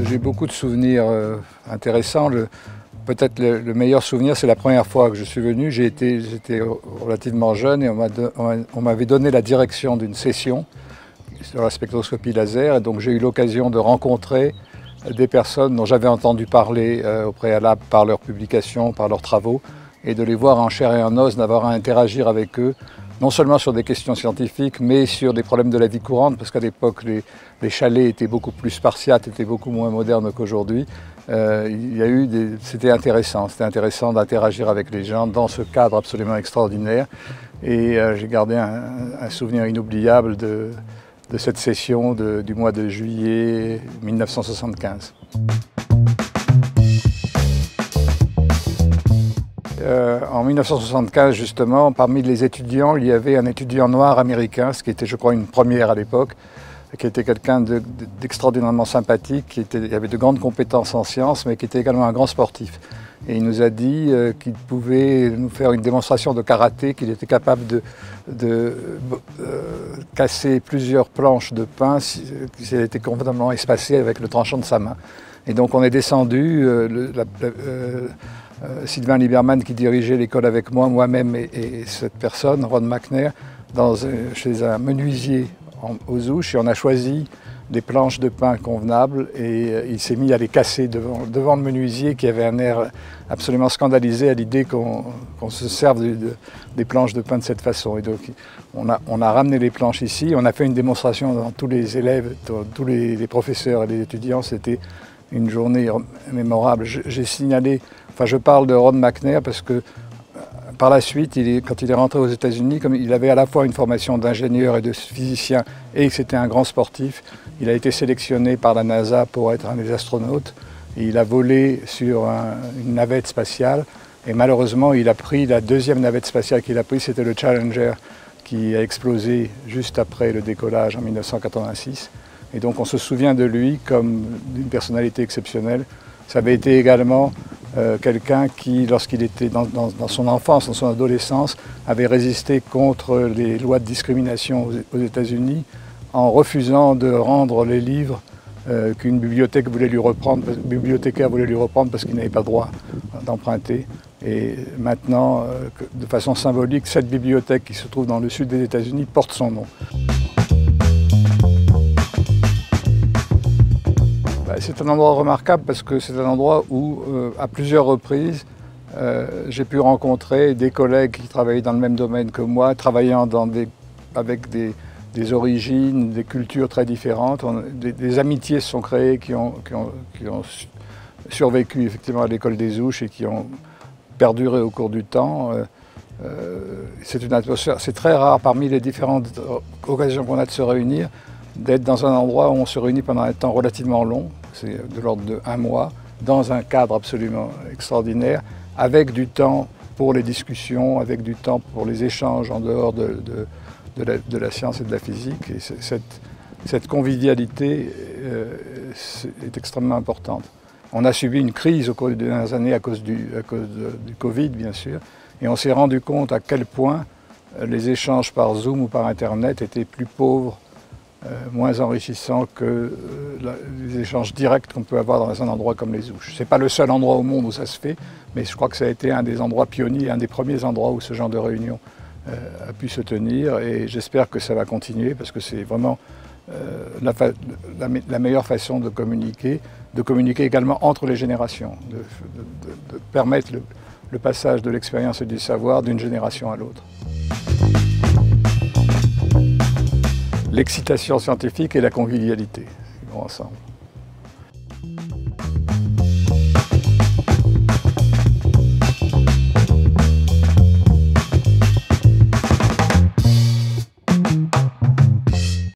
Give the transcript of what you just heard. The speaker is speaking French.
J'ai beaucoup de souvenirs intéressants. Peut-être le meilleur souvenir, c'est la première fois que je suis venu. J'étais relativement jeune et on m'avait donné la direction d'une session sur la spectroscopie laser. Et donc j'ai eu l'occasion de rencontrer des personnes dont j'avais entendu parler au préalable par leurs publications, par leurs travaux, et de les voir en chair et en os, d'avoir à interagir avec eux, non seulement sur des questions scientifiques, mais sur des problèmes de la vie courante, parce qu'à l'époque, les chalets étaient beaucoup plus spartiates, étaient beaucoup moins modernes qu'aujourd'hui. C'était intéressant d'interagir avec les gens dans ce cadre absolument extraordinaire. Et j'ai gardé un souvenir inoubliable de cette session du mois de juillet 1975. En 1975, justement, parmi les étudiants, il y avait un étudiant noir américain, ce qui était, je crois, une première à l'époque, qui était quelqu'un d'extraordinairement sympathique, qui avait de grandes compétences en sciences, mais qui était également un grand sportif. Et il nous a dit qu'il pouvait nous faire une démonstration de karaté, qu'il était capable de casser plusieurs planches de pain si elles étaient complètement espacées avec le tranchant de sa main. Et donc on est descendu, Sylvain Lieberman qui dirigeait l'école avec moi, moi-même et cette personne, Ron McNair, chez un menuisier aux Ouches, et on a choisi des planches de pain convenables et il s'est mis à les casser devant le menuisier qui avait un air absolument scandalisé à l'idée qu'on se serve des planches de pain de cette façon. Et donc on a ramené les planches ici, on a fait une démonstration dans tous les élèves, tous les professeurs et les étudiants. C'était une journée mémorable. J'ai signalé, enfin je parle de Ron McNair parce que par la suite, quand il est rentré aux États-Unis, comme il avait à la fois une formation d'ingénieur et de physicien et que c'était un grand sportif, il a été sélectionné par la NASA pour être un des astronautes. Et il a volé sur une navette spatiale et malheureusement, il a pris la deuxième navette spatiale qu'il a prise, c'était le Challenger qui a explosé juste après le décollage en 1986. Et donc on se souvient de lui comme d'une personnalité exceptionnelle. Ça avait été également quelqu'un qui, lorsqu'il était dans son enfance, dans son adolescence, avait résisté contre les lois de discrimination aux États-Unis en refusant de rendre les livres qu'une bibliothécaire voulait lui reprendre parce qu'il n'avait pas le droit d'emprunter. Et maintenant, de façon symbolique, cette bibliothèque qui se trouve dans le sud des États-Unis porte son nom. C'est un endroit remarquable parce que c'est un endroit où, à plusieurs reprises, j'ai pu rencontrer des collègues qui travaillaient dans le même domaine que moi, travaillant avec des origines, des cultures très différentes. Des amitiés se sont créées qui ont survécu effectivement à l'école des Ouches et qui ont perduré au cours du temps. C'est une atmosphère, c'est très rare parmi les différentes occasions qu'on a de se réunir, d'être dans un endroit où on se réunit pendant un temps relativement long, c'est de l'ordre de 1 mois, dans un cadre absolument extraordinaire, avec du temps pour les discussions, avec du temps pour les échanges en dehors de la science et de la physique. Et cette convivialité est extrêmement importante. On a subi une crise au cours des dernières années à cause du Covid, bien sûr, et on s'est rendu compte à quel point les échanges par Zoom ou par Internet étaient plus pauvres, moins enrichissants que les échanges directs qu'on peut avoir dans un endroit comme les Ouches. Ce n'est pas le seul endroit au monde où ça se fait, mais je crois que ça a été un des endroits pionniers, un des premiers endroits où ce genre de réunion a pu se tenir, et j'espère que ça va continuer parce que c'est vraiment la meilleure façon de communiquer également entre les générations, de permettre le passage de l'expérience et du savoir d'une génération à l'autre. L'excitation scientifique et la convivialité vont ensemble.